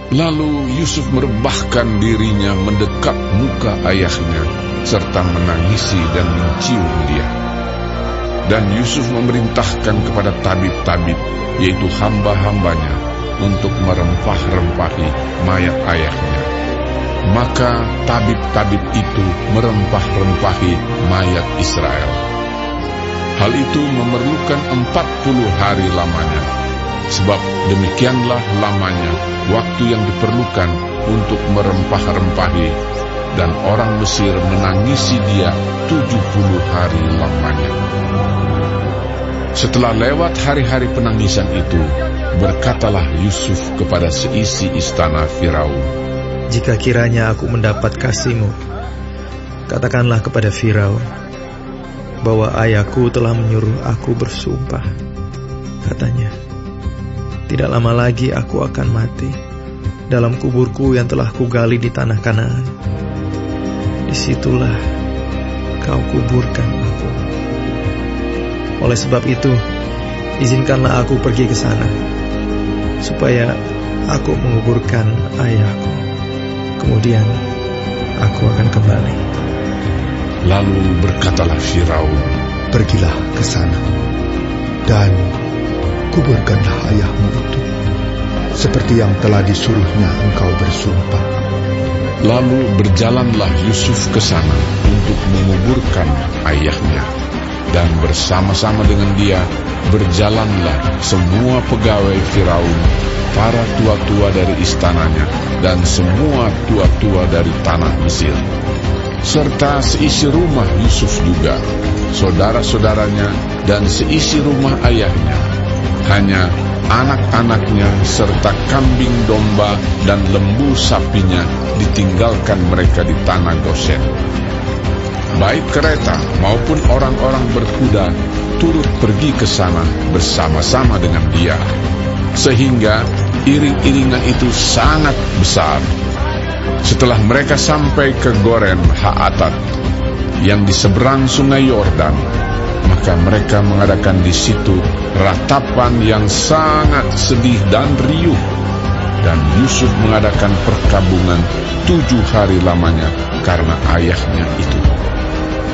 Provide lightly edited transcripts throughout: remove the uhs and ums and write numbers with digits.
Lalu Yusuf merebahkan dirinya mendekat muka ayahnya, serta menangisi dan mencium dia. Dan Yusuf memerintahkan kepada tabib-tabib, yaitu hamba-hambanya, untuk merempah-rempahi mayat ayahnya. Maka tabib-tabib itu merempah-rempahi mayat Israel. Hal itu memerlukan 40 hari lamanya, sebab demikianlah lamanya waktu yang diperlukan untuk merempah-rempahi, dan orang Mesir menangisi dia 70 hari lamanya. Setelah lewat hari-hari penangisan itu, berkatalah Yusuf kepada seisi istana Firaun, "Jika kiranya aku mendapat kasih-Mu, katakanlah kepada Firaun bahwa ayahku telah menyuruh aku bersumpah. Katanya, tidak lama lagi aku akan mati dalam kuburku yang telah kugali di tanah Kanaan. Disitulah kau kuburkan aku. Oleh sebab itu, izinkanlah aku pergi ke sana, supaya aku menguburkan ayahku. Kemudian aku akan kembali." Lalu berkatalah Firaun, "Pergilah ke sana, dan kuburkanlah ayahmu itu, seperti yang telah disuruhnya engkau bersumpah." Lalu berjalanlah Yusuf ke sana untuk menguburkan ayahnya. Dan bersama-sama dengan dia berjalanlah semua pegawai Firaun, para tua-tua dari istananya, dan semua tua-tua dari tanah Mesir, serta seisi rumah Yusuf juga, saudara-saudaranya, dan seisi rumah ayahnya. Hanya anak-anaknya serta kambing domba dan lembu sapinya ditinggalkan mereka di tanah Gosen. Baik kereta maupun orang-orang berkuda turut pergi ke sana bersama-sama dengan dia, sehingga iring-iringan itu sangat besar. Setelah mereka sampai ke Goren Haatat yang di seberang sungai Yordan, maka mereka mengadakan di situ ratapan yang sangat sedih dan riuh. Dan Yusuf mengadakan perkabungan 7 hari lamanya karena ayahnya itu.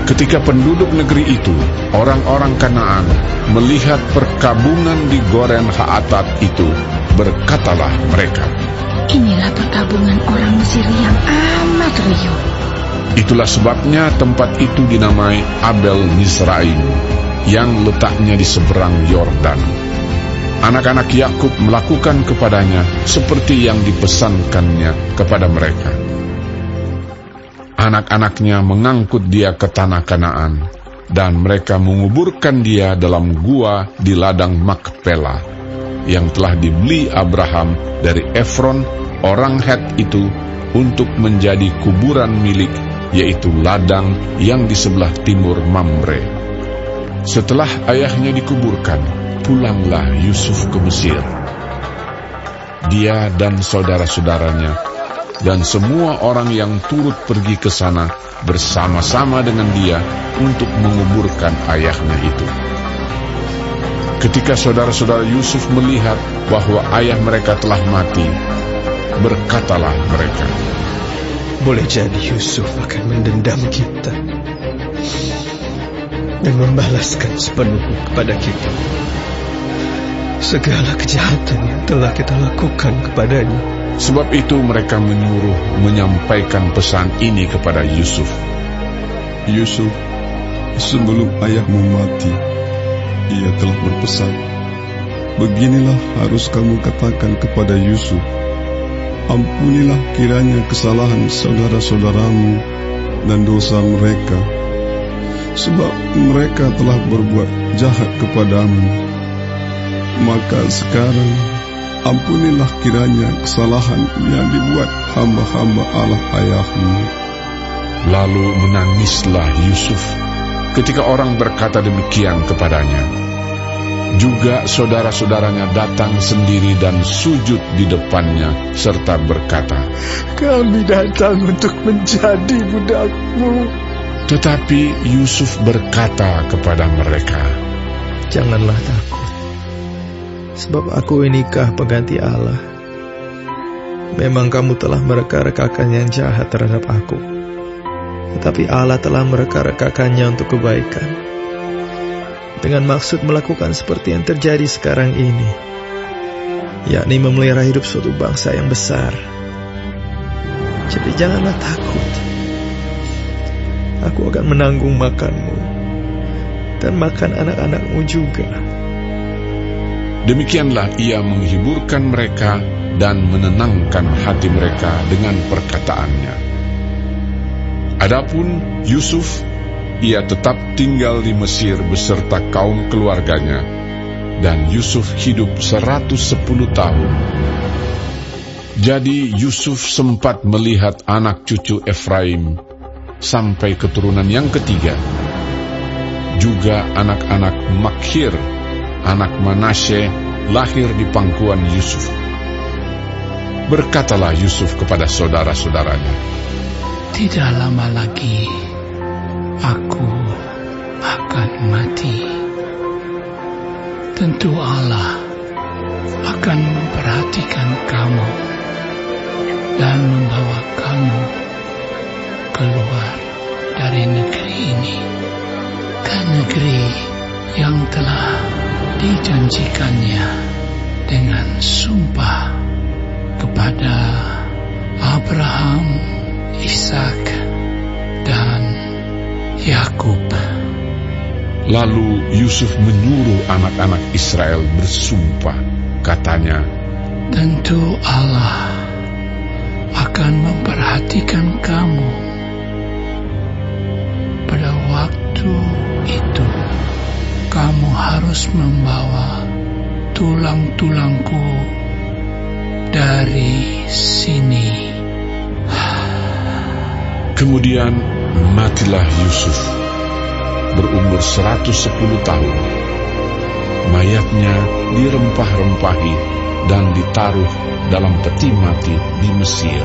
Ketika penduduk negeri itu, orang-orang Kanaan, melihat perkabungan di Goren Haatat itu, berkatalah mereka, "Inilah perkabungan orang Mesir yang amat riuh." Itulah sebabnya tempat itu dinamai Abel Mizraim, yang letaknya di seberang Yordan. Anak-anak Yakub melakukan kepadanya seperti yang dipesankannya kepada mereka. Anak-anaknya mengangkut dia ke tanah Kanaan, dan mereka menguburkan dia dalam gua di ladang Makpela, yang telah dibeli Abraham dari Efron, orang Het itu, untuk menjadi kuburan milik, yaitu ladang yang di sebelah timur Mamre. Setelah ayahnya dikuburkan, pulanglah Yusuf ke Mesir. Dia dan saudara-saudaranya dan semua orang yang turut pergi ke sana bersama-sama dengan dia untuk menguburkan ayahnya itu. Ketika saudara-saudara Yusuf melihat bahwa ayah mereka telah mati, berkatalah mereka, Boleh jadi Yusuf akan mendendam kita dan membalaskan sepenuhnya kepada kita segala kejahatan yang telah kita lakukan kepadanya. Sebab itu mereka menyuruh menyampaikan pesan ini kepada Yusuf. "Yusuf, sebelum ayahmu mati, ia telah berpesan, beginilah harus kamu katakan kepada Yusuf, ampunilah kiranya kesalahan saudara-saudaramu dan dosa mereka, sebab mereka telah berbuat jahat kepadamu. Maka sekarang ampunilah kiranya kesalahan yang dibuat hamba-hamba Allah ayahmu." Lalu menangislah Yusuf ketika orang berkata demikian kepadanya. Juga saudara-saudaranya datang sendiri dan sujud di depannya serta berkata, "Kami datang untuk menjadi budakmu." Tetapi Yusuf berkata kepada mereka, "Janganlah takut, sebab aku inikah pengganti Allah. Memang kamu telah mereka-rekakan yang jahat terhadap aku, tetapi Allah telah mereka-rekakannya untuk kebaikan, dengan maksud melakukan seperti yang terjadi sekarang ini, yakni memelihara hidup suatu bangsa yang besar. Jadi janganlah takut. Aku akan menanggung makanmu dan makan anak-anakmu juga. Demikianlah ia menghiburkan mereka dan menenangkan hati mereka dengan perkataannya. Adapun Yusuf, ia tetap tinggal di Mesir beserta kaum keluarganya, dan Yusuf hidup 110 tahun. Jadi Yusuf sempat melihat anak cucu Efraim sampai keturunan yang ketiga, juga anak-anak Makhir, anak Manasye, lahir di pangkuan Yusuf. Berkatalah Yusuf kepada saudara-saudaranya, "Tidak lama lagi aku akan mati. Tentu Allah akan memperhatikan kamu dan membawa kamu keluar dari negeri ini ke negeri yang telah dijanjikannya dengan sumpah kepada Abraham, Ishak, dan Yakub." Lalu Yusuf menyuruh anak-anak Israel bersumpah, katanya, "Tentu Allah akan memperhatikan kamu. Pada waktu itu, kamu harus membawa tulang-tulangku dari sini." Kemudian matilah Yusuf, berumur 110 tahun. Mayatnya dirempah-rempahi dan ditaruh dalam peti mati di Mesir.